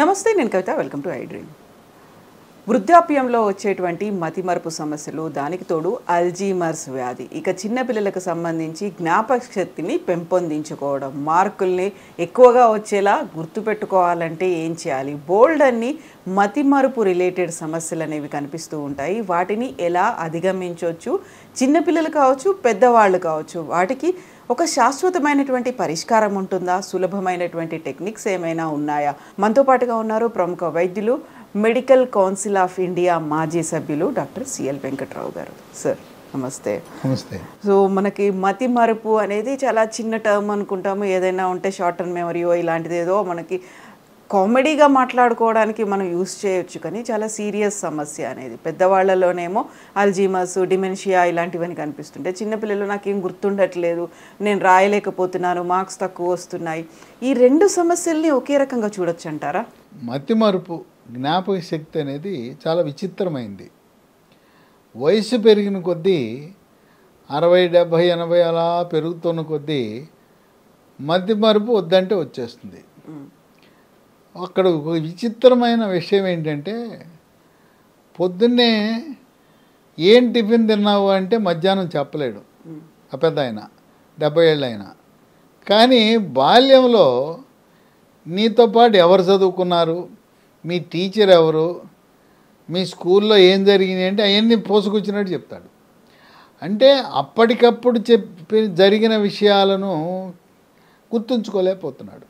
నమస్తే, నేను Kavitha. Welcome to iDream. వృద్ధాప్యంలో వచ్చేటువంటి మతిమరుపు సమస్యలు, దానికి తోడు అల్జీమర్స్ వ్యాధి, ఇక చిన్నపిల్లలకు సంబంధించి జ్ఞాపక శక్తిని పెంపొందించుకోవడం, మార్కుల్ని ఎక్కువగా వచ్చేలా గుర్తుపెట్టుకోవాలంటే ఏం చేయాలి, బోల్డ్ అన్ని మతిమరుపు రిలేటెడ్ సమస్యలు అనేవి కనిపిస్తూ ఉంటాయి. వాటిని ఎలా అధిగమించవచ్చు, చిన్నపిల్లలు కావచ్చు, పెద్దవాళ్ళు కావచ్చు, వాటికి ఒక శాశ్వతమైనటువంటి పరిష్కారం ఉంటుందా, సులభమైనటువంటి టెక్నిక్స్ ఏమైనా ఉన్నాయా? మనతో పాటుగా ఉన్నారు ప్రముఖ వైద్యులు, మెడికల్ కౌన్సిల్ ఆఫ్ ఇండియా మాజీ సభ్యులు డాక్టర్ సిఎల్ వెంకట్రావు గారు. సార్ నమస్తే. నమస్తే. సో మనకి మతి మరుపు అనేది చాలా చిన్న టర్మ్ అనుకుంటాము. ఏదైనా ఉంటే షార్ట్ టర్మ్ మెమరీయో ఇలాంటిది ఏదో మనకి కామెడీగా మాట్లాడుకోవడానికి మనం యూస్ చేయొచ్చు, కానీ చాలా సీరియస్ సమస్య అనేది. పెద్దవాళ్ళలోనేమో అల్జీమర్స్, డిమెన్షియా ఇలాంటివన్నీ కనిపిస్తుంటే, చిన్నపిల్లలు నాకేం గుర్తుండట్లేదు, నేను రాయలేకపోతున్నాను, మార్క్స్ తక్కువ వస్తున్నాయి, ఈ రెండు సమస్యల్ని ఒకే రకంగా చూడొచ్చు అంటారా? మతిమరుపు, జ్ఞాపక శక్తి అనేది చాలా విచిత్రమైంది. వయసు పెరిగిన కొద్దీ 60, 70, 80 అలా పెరుగుతున్న కొద్దీ మతిమరుపు వద్దంటే వచ్చేస్తుంది. అక్కడ ఒక విచిత్రమైన విషయం ఏంటంటే, పొద్దున్నే ఏం టిఫిన్ తిన్నావు అంటే మధ్యాహ్నం చెప్పలేడు ఆ పెద్ద ఆయన, 70 ఏళ్ళు అయినా. కానీ బాల్యంలో నీతో పాటు ఎవరు చదువుకున్నారు, మీ టీచర్ ఎవరు, మీ స్కూల్లో ఏం జరిగింది అంటే అవన్నీ పోసుకొచ్చినట్టు చెప్తాడు. అంటే అప్పటికప్పుడు జరిగిన విషయాలను గుర్తుంచుకోలేకపోతున్నాడు.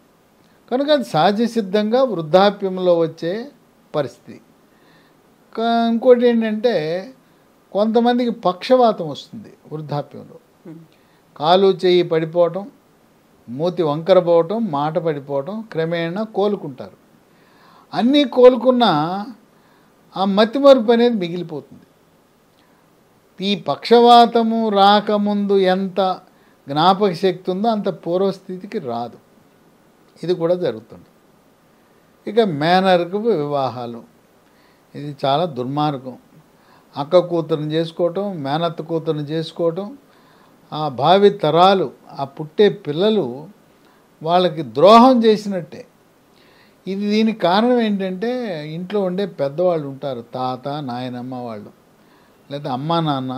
కనుక అది సహజ సిద్ధంగా వృద్ధాప్యంలో వచ్చే పరిస్థితి. ఇంకోటి ఏంటంటే, కొంతమందికి పక్షవాతం వస్తుంది వృద్ధాప్యంలో. కాలు చెయ్యి పడిపోవటం, మూతి వంకర పోవటం, మాట పడిపోవటం, క్రమేణా కోలుకుంటారు. అన్నీ కోలుకున్నా ఆ మతిమరుపు అనేది మిగిలిపోతుంది. ఈ పక్షవాతము రాకముందు ఎంత జ్ఞాపక శక్తి ఉందో అంత పూర్వస్థితికి రాదు. ఇది కూడా జరుగుతుంది. ఇక మేనర్కు వివాహాలు, ఇది చాలా దుర్మార్గం. అక్క కూతురుని చేసుకోవటం, మేనత్త కూతురుని చేసుకోవటం, ఆ భావి తరాలు, ఆ పుట్టే పిల్లలు వాళ్ళకి ద్రోహం చేసినట్టే. దీనికి కారణం ఏంటంటే, ఇంట్లో ఉండే పెద్దవాళ్ళు ఉంటారు, తాత, నాయనమ్మ వాళ్ళు, లేదా అమ్మా నాన్న,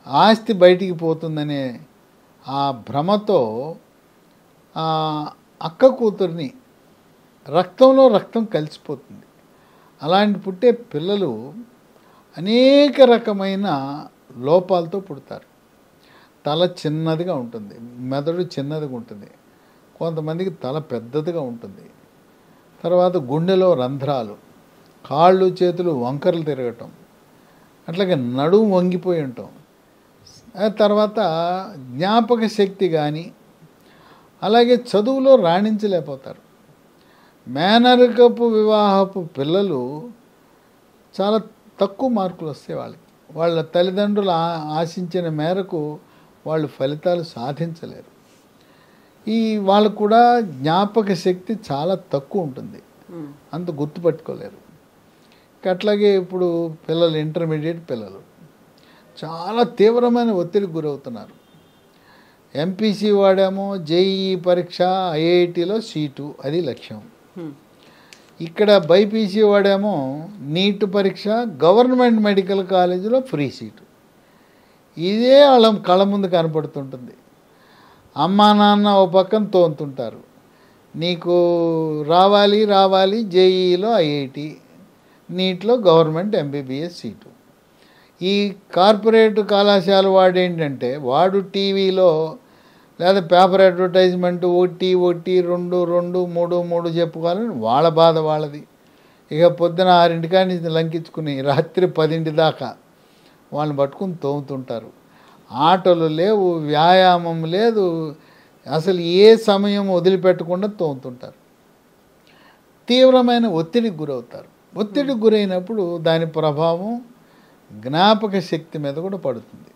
ఆస్తి బయటికి పోతుందనే ఆ భ్రమతో అక్క కూతుర్ని రక్తంలో రక్తం కలిసిపోతుంది. అలాంటి పుట్టే పిల్లలు అనేక రకమైన లోపాలతో పుడతారు. తల చిన్నదిగా ఉంటుంది, మెదడు చిన్నదిగా ఉంటుంది, కొంతమందికి తల పెద్దదిగా ఉంటుంది. తర్వాత గుండెలో రంధ్రాలు, కాళ్ళు చేతులు వంకరలు తిరగటం, అట్లాగే నడుము వంగిపోయి ఉంటాం. తర్వాత జ్ఞాపక శక్తి కానీ, అలాగే చదువులో రాణించలేకపోతారు. మేనరికపు వివాహపు పిల్లలు చాలా తక్కువ మార్కులు వస్తాయి వాళ్ళకి. వాళ్ళ తల్లిదండ్రులు ఆశించిన మేరకు వాళ్ళు ఫలితాలు సాధించలేరు. వాళ్ళకు కూడా జ్ఞాపక శక్తి చాలా తక్కువ ఉంటుంది, అంత గుర్తుపట్టుకోలేరు. అట్లాగే ఇప్పుడు పిల్లలు, ఇంటర్మీడియట్ పిల్లలు చాలా తీవ్రమైన ఒత్తిడికి గురవుతున్నారు. ఎంపీసీ వాడేమో జేఈఈ పరీక్ష, ఐఐటిలో సీటు, అది లక్ష్యం. ఇక్కడ బైపీసీ వాడేమో నీట్ పరీక్ష, గవర్నమెంట్ మెడికల్ కాలేజీలో ఫ్రీ సీటు. ఇదే వాళ్ళ కళ్ళ ముందు కనపడుతుంటుంది. అమ్మా నాన్న ఓ పక్కన తోంతుంటారు, నీకు రావాలి రావాలి జేఈఈలో ఐఐటి, నీట్లో గవర్నమెంట్ ఎంబీబీఎస్ సీటు. ఈ కార్పొరేట్ కళాశాల వాడు ఏంటంటే, వాడు టీవీలో లేదా పేపర్ అడ్వర్టైజ్మెంట్ ఒకటి 2, 2, 3 చెప్పుకోవాలని వాళ్ళ బాధ వాళ్ళది. ఇక పొద్దున 6 నుంచి లంకించుకుని రాత్రి 10 దాకా వాళ్ళని పట్టుకుని తోముతుంటారు. ఆటలు లేవు, వ్యాయామం లేదు, అసలు ఏ సమయం వదిలిపెట్టకుండా తోముతుంటారు. తీవ్రమైన ఒత్తిడికి గురవుతారు. ఒత్తిడికి గురైనప్పుడు దాని ప్రభావం జ్ఞాపక శక్తి మీద కూడా పడుతుంది.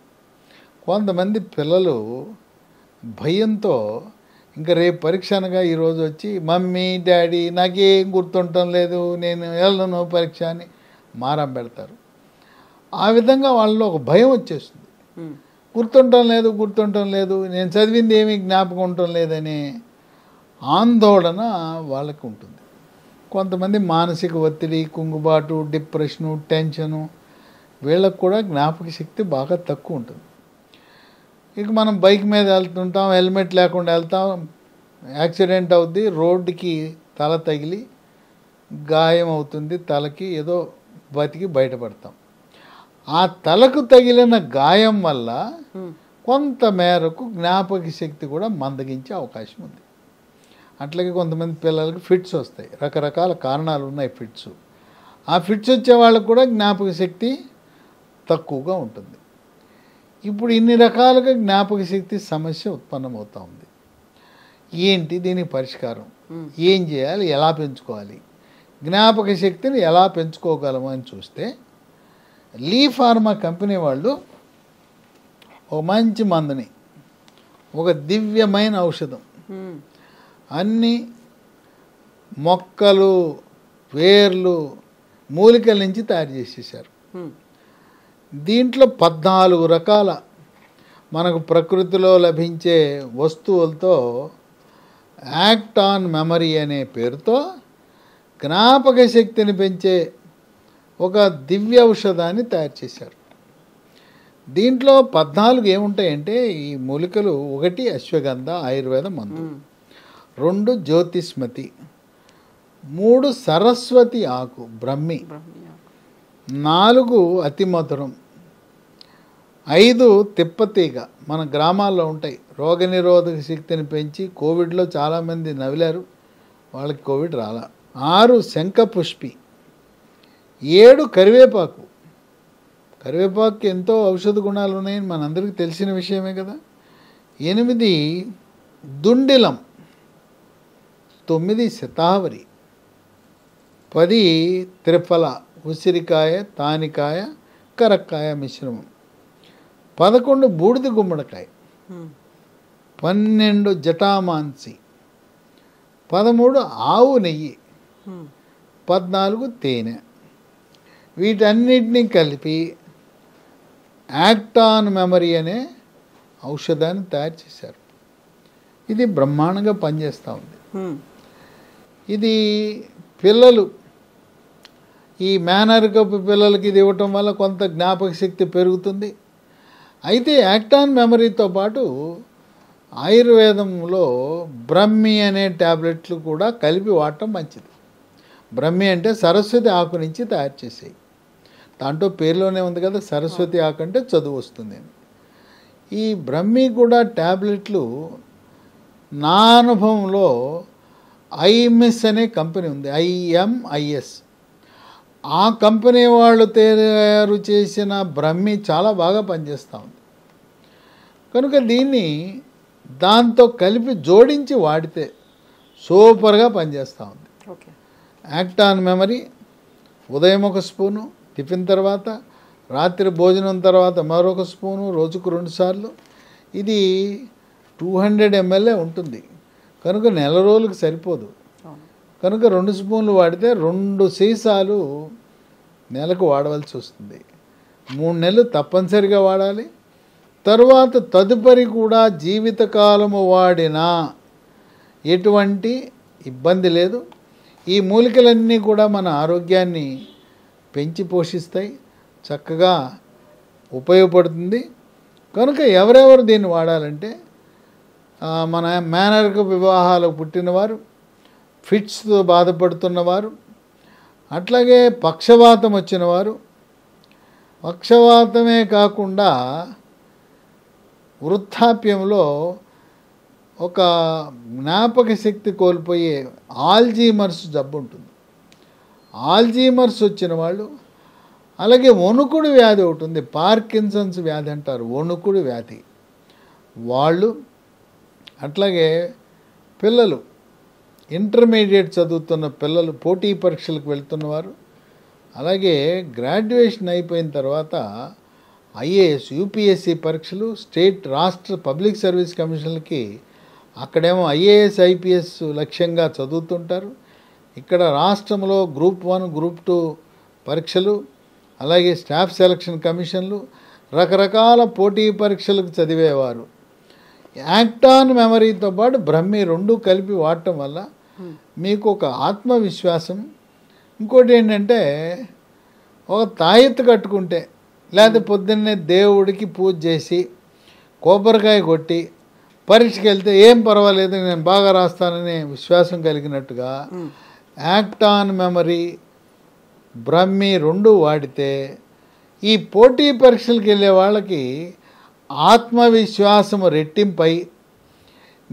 కొంతమంది పిల్లలు భయంతో ఇంకా రేపు పరీక్ష అనగా ఈరోజు వచ్చి, మమ్మీ డాడీ నాకేం గుర్తుండటం లేదు, నేను వెళ్ళను పరీక్ష అని మారం పెడతారు. ఆ విధంగా వాళ్ళలో ఒక భయం వచ్చేస్తుంది. గుర్తుండటం లేదు, నేను చదివింది ఏమీ జ్ఞాపకం ఉండటం లేదనే ఆందోళన వాళ్ళకి ఉంటుంది. కొంతమంది మానసిక ఒత్తిడి, కుంగుబాటు, డిప్రెషను, టెన్షను, వీళ్ళకు కూడా జ్ఞాపక శక్తి బాగా తక్కువ ఉంటుంది. ఇక మనం బైక్ మీద వెళ్తుంటాం, హెల్మెట్ లేకుండా వెళ్తాం, యాక్సిడెంట్ అవుద్ది, రోడ్డుకి తల తగిలి గాయం అవుతుంది, తలకి ఏదో బతికి బయటపడతాం. ఆ తలకు తగిలిన గాయం వల్ల కొంత మేరకు జ్ఞాపక శక్తి కూడా మందగించే అవకాశం ఉంది. అట్లాగే కొంతమంది పిల్లలకి ఫిట్స్ వస్తాయి, రకరకాల కారణాలు ఉన్నాయి ఫిట్స్. ఆ ఫిట్స్ వచ్చే వాళ్ళకు కూడా జ్ఞాపక శక్తి తక్కువగా ఉంటుంది. ఇప్పుడు ఇన్ని రకాలుగా జ్ఞాపక శక్తి సమస్య ఉత్పన్నమవుతూ ఉంది. ఏంటి దీనికి పరిష్కారం? ఏం చేయాలి, ఎలా పెంచుకోవాలి, జ్ఞాపక శక్తిని ఎలా పెంచుకోగలము అని చూస్తే, లీ ఫార్మా కంపెనీ వాళ్ళు ఒక మంచి మందుని, ఒక దివ్యమైన ఔషధం, అన్ని మొక్కలు, వేర్లు, మూలికల నుంచి తయారు చేసేసారు. దీంట్లో 14 రకాల మనకు ప్రకృతిలో లభించే వస్తువులతో యాక్ట్ ఆన్ మెమరీ అనే పేరుతో జ్ఞాపక శక్తిని పెంచే ఒక దివ్య ఔషధాన్ని తయారు చేశారు. దీంట్లో 14 ఏముంటాయంటే, ఈ మూలికలు: 1 అశ్వగంధ ఆయుర్వేద మందు, 2 జ్యోతిష్మతి, 3 సరస్వతి ఆకు బ్రహ్మి, 4 అతిమధురం, 5 తిప్పతీగ, మన గ్రామాల్లో ఉంటాయి, రోగనిరోధక శక్తిని పెంచి కోవిడ్లో చాలామంది నవిలారు, వాళ్ళకి కోవిడ్ రాలా. 6 శంఖపుష్పి, 7 కరివేపాకు. కరివేపాకు ఎంతో ఔషధ గుణాలు ఉన్నాయని మనందరికీ తెలిసిన విషయమే కదా. 8 దుండిలం, 9 శతావరి, 10 త్రిఫల, ఉసిరికాయ, తానికాయ, కరక్కాయ మిశ్రమం, 11 బూడిద గుమ్మడికాయ, 12 జటామాంసి, 13 ఆవు నెయ్యి, 14 తేనె. వీటన్నిటినీ కలిపి యాక్ట్ ఆన్ మెమరీ అనే ఔషధాన్ని తయారు చేశారు. ఇది బ్రహ్మాండంగా పనిచేస్తూ ఉంది. ఇది పిల్లలు, ఈ మేనర్ కప్పు పిల్లలకి ఇది ఇవ్వటం వల్ల కొంత జ్ఞాపక శక్తి పెరుగుతుంది. అయితే యాక్ట్ ఆన్ మెమరీతో పాటు ఆయుర్వేదంలో బ్రహ్మి అనే ట్యాబ్లెట్లు కూడా కలిపి వాడటం మంచిది. బ్రహ్మి అంటే సరస్వతి ఆకు నుంచి తయారు చేసేవి. దాంట్లో పేరులోనే ఉంది కదా, సరస్వతి ఆకు అంటే చదువు వస్తుంది అని. ఈ బ్రహ్మి కూడా ట్యాబ్లెట్లు నా అనుభవంలో ఐఎంఎస్ అనే కంపెనీ ఉంది, IMIS. ఆ కంపెనీ వాళ్ళు తయారు చేసిన బ్రహ్మి చాలా బాగా పనిచేస్తూ ఉంది. కనుక దీన్ని దాంతో కలిపి జోడించి వాడితే సూపర్గా పనిచేస్తూ ఉంది. యాక్ట్ ఆన్ మెమరీ ఉదయం 1 స్పూను, టిఫిన్ తర్వాత, రాత్రి భోజనం తర్వాత మరొక స్పూను, రోజుకు 2 సార్లు. ఇది 200 ml ఉంటుంది కనుక నెల రోజులకు సరిపోదు. కనుక 2 స్పూన్లు వాడితే 2 సీసాలు నెలకు వాడవలసి వస్తుంది. 3 నెలలు తప్పనిసరిగా వాడాలి. తరువాత తదుపరి కూడా జీవితకాలము వాడినా ఎటువంటి ఇబ్బంది లేదు. ఈ మూలికలన్నీ కూడా మన ఆరోగ్యాన్ని పెంచి పోషిస్తాయి, చక్కగా ఉపయోగపడుతుంది. కనుక ఎవరెవరు దీన్ని వాడాలంటే, మన మేనర్కు వివాహాలకు పుట్టినవారు, ఫిట్స్తో బాధపడుతున్నవారు, అట్లాగే పక్షవాతం వచ్చినవారు, పక్షవాతమే కాకుండా వృద్ధాప్యంలో ఒక జ్ఞాపక శక్తి కోల్పోయే ఆల్జీమర్స్ జబ్బు ఉంటుంది. ఆల్జీమర్స్ వచ్చిన వాళ్ళు, అలాగే వణుకుడు వ్యాధి ఒకటి ఉంది, పార్కిన్సన్స్ వ్యాధి అంటారు, వణుకుడు వ్యాధి వాళ్ళు, అట్లాగే పిల్లలు, ఇంటర్మీడియట్ చదువుతున్న పిల్లలు, పోటీ పరీక్షలకు వెళ్తున్నవారు, అలాగే గ్రాడ్యుయేషన్ అయిపోయిన తర్వాత IAS, UPSC పరీక్షలు, స్టేట్, రాష్ట్ర పబ్లిక్ సర్వీస్ కమిషన్లకి అక్కడేమో IAS, IPS లక్ష్యంగా చదువుతుంటారు. ఇక్కడ రాష్ట్రంలో గ్రూప్ 1, గ్రూప్ 2 పరీక్షలు, అలాగే స్టాఫ్ సెలక్షన్ కమిషన్లు, రకరకాల పోటీ పరీక్షలకు చదివేవారు యాక్ట్ ఆన్ మెమరీతో పాటు బ్రహ్మి 2 కలిపి వాడటం వల్ల మీకు ఒక ఆత్మవిశ్వాసం. ఇంకోటి ఏంటంటే ఒక తాయెత్తు కట్టుకుంటే, లేకపోతే పొద్దున్నే దేవుడికి పూజ చేసి కొబ్బరికాయ కొట్టి పరీక్షకి వెళ్తే ఏం పర్వాలేదు నేను బాగా రాస్తాననే విశ్వాసం కలిగినట్టుగా యాక్ట్ ఆన్ మెమరీ, బ్రహ్మి 2 వాడితే ఈ పోటీ పరీక్షలకు వెళ్ళే వాళ్ళకి ఆత్మవిశ్వాసం రెట్టింపై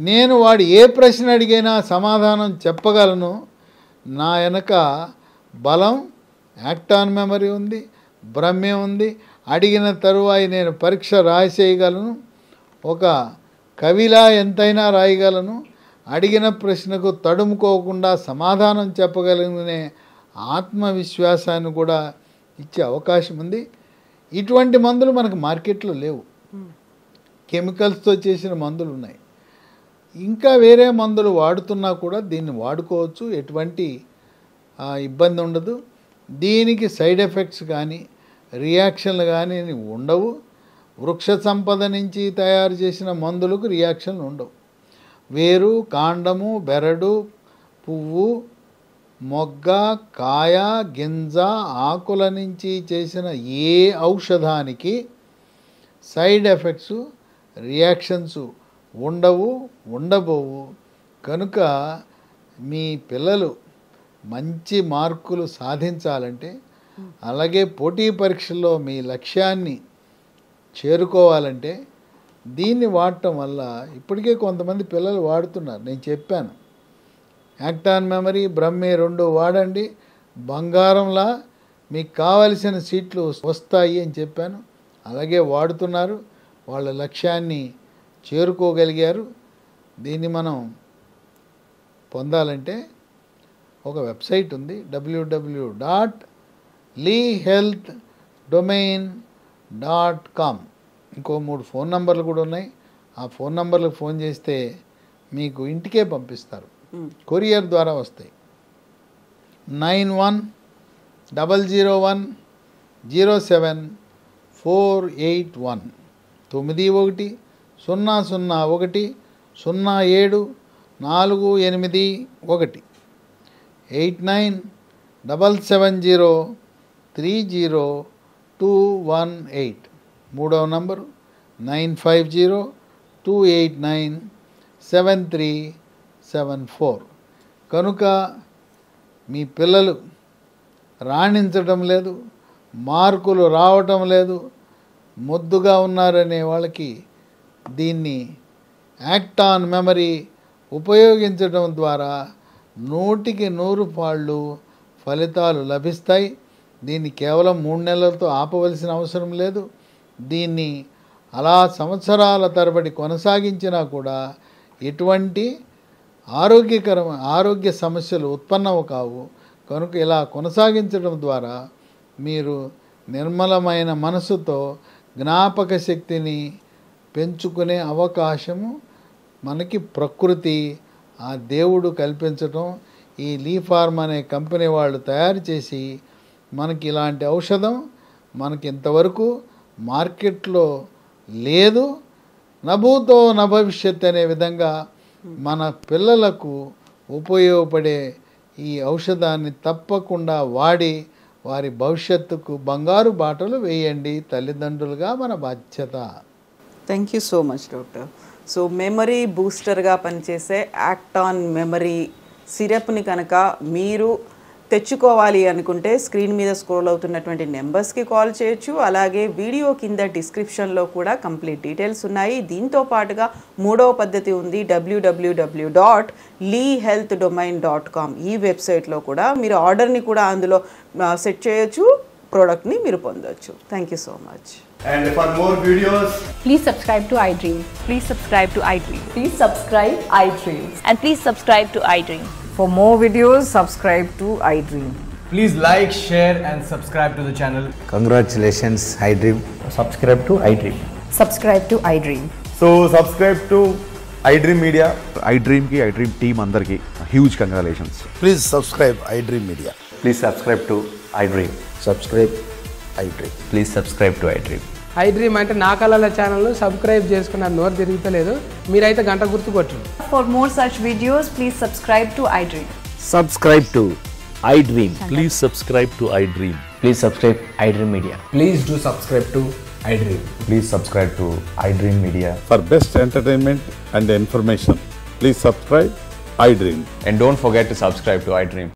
నేను వాడు ఏ ప్రశ్న అడిగినా సమాధానం చెప్పగలను, నా వెనక బలం యాక్ట్ ఆన్ మెమరీ ఉంది, బ్రహ్మే ఉంది, అడిగిన తరువాయి నేను పరీక్ష రాసేయగలను, ఒక కవిలా ఎంతైనా రాయగలను, అడిగిన ప్రశ్నకు తడుముకోకుండా సమాధానం చెప్పగలనే ఆత్మవిశ్వాసాన్ని కూడా ఇచ్చే అవకాశం ఉంది. ఇటువంటి మందులు మనకు మార్కెట్లో లేవు. కెమికల్స్తో చేసిన మందులు ఉన్నాయి. ఇంకా వేరే మందులు వాడుతున్నా కూడా దీన్ని వాడుకోవచ్చు, ఎటువంటి ఇబ్బంది ఉండదు. దీనికి సైడ్ ఎఫెక్ట్స్ కానీ రియాక్షన్లు కానీ ఉండవు. వృక్ష సంపద నుంచి తయారు చేసిన మందులకు రియాక్షన్లు ఉండవు. వేరు, కాండము, బెరడు, పువ్వు, మొగ్గ, కాయ, గింజ, ఆకుల నుంచి చేసిన ఏ ఔషధానికి సైడ్ ఎఫెక్ట్స్, రియాక్షన్స్ ఉండవు, ఉండబోవు. కనుక మీ పిల్లలు మంచి మార్కులు సాధించాలంటే, అలాగే పోటీ పరీక్షల్లో మీ లక్ష్యాన్ని చేరుకోవాలంటే దీన్ని వాడటం వల్ల ఇప్పటికే కొంతమంది పిల్లలు వాడుతున్నారు. నేను చెప్పాను యాక్ట్ ఆన్ మెమరీ, బ్రహ్మే 2 వాడండి, బంగారంలా మీకు కావలసిన సీట్లు వస్తాయి అని చెప్పాను. అలాగే వాడుతున్నారు, వాళ్ళ లక్ష్యాన్ని చేరుకోగలిగారు. దీన్ని మనం పొందాలంటే ఒక వెబ్సైట్ ఉంది, www.leehealthdomain.com. ఇంకో 3 ఫోన్ నంబర్లు కూడా ఉన్నాయి. ఆ ఫోన్ నంబర్లకు ఫోన్ చేస్తే మీకు ఇంటికే పంపిస్తారు, కొరియర్ ద్వారా వస్తాయి. 9100107481 9100100748 8977030218. మూడవ నంబరు 9502897374. కనుక మీ పిల్లలు రాణించటం లేదు, మార్కులు రావటం లేదు, మొద్దుగా ఉన్నారనే వాళ్ళకి దీన్ని యాక్ట్ ఆన్ మెమరీ ఉపయోగించడం ద్వారా 100కి 100 పాళ్ళు ఫలితాలు లభిస్తాయి. దీన్ని కేవలం 3 నెలలతో ఆపవలసిన అవసరం లేదు. దీన్ని అలా సంవత్సరాల తరబడి కొనసాగించినా కూడా ఎటువంటి ఆరోగ్య సమస్యలు ఉత్పన్నము కావు. కనుక ఇలా కొనసాగించడం ద్వారా మీరు నిర్మలమైన మనసుతో జ్ఞాపక శక్తిని పెంచుకునే అవకాశము మనకి ప్రకృతి, ఆ దేవుడు కల్పించటం, ఈ లీ ఫార్మ్ అనే కంపెనీ వాళ్ళు తయారు చేసి మనకి ఇలాంటి ఔషధం మనకి ఇంతవరకు మార్కెట్లో లేదు. నభూతో నభవిష్యత్ అనే విధంగా మన పిల్లలకు ఉపయోగపడే ఈ ఔషధాన్ని తప్పకుండా వాడి వారి భవిష్యత్తుకు బంగారు బాటలు వేయండి. తల్లిదండ్రులుగా మన బాధ్యత. Thank you so much doctor. So memory బూస్టర్గా పనిచేసే యాక్ట్ ఆన్ మెమరీ సిరప్ని కనుక మీరు తెచ్చుకోవాలి అనుకుంటే స్క్రీన్ మీద స్క్రోల్ అవుతున్నటువంటి నెంబర్స్కి కాల్ చేయొచ్చు. అలాగే వీడియో కింద డిస్క్రిప్షన్లో కూడా కంప్లీట్ డీటెయిల్స్ ఉన్నాయి. దీంతో పాటుగా 3వ పద్ధతి ఉంది, www.leehealthdomain.com. ఈ వెబ్సైట్లో కూడా మీరు ఆర్డర్ని కూడా అందులో సెట్ చేయొచ్చు, ప్రోడక్ట్ని మీరు పొందొచ్చు. Thank you so much. And for more videos, please subscribe to iDream. Please subscribe to iDream. Please subscribe iDream. And please subscribe to iDream. For more videos, subscribe to iDream. please like, share and subscribe to the channel. Congratulations, iDream. Subscribe to iDream. Subscribe to iDream. So subscribe to iDream Media. iDream ki iDream team andarki huge congratulations. Please subscribe iDream Media. Please subscribe to iDream. Subscribe iDream. Please subscribe to iDream. I dream అంటే నా కళల ఛానల్ను subscribe చేసుకున్న నోరు తిరుగుతలేదు. మీరైతే గంట గుర్తు కొట్టండి. For more such videos, please subscribe to iDream. Subscribe to iDream. Please subscribe to iDream. Please subscribe iDream Media. Please do subscribe to iDream. Please subscribe to iDream Media. For best entertainment and information, please subscribe iDream. And don't forget to subscribe to iDream.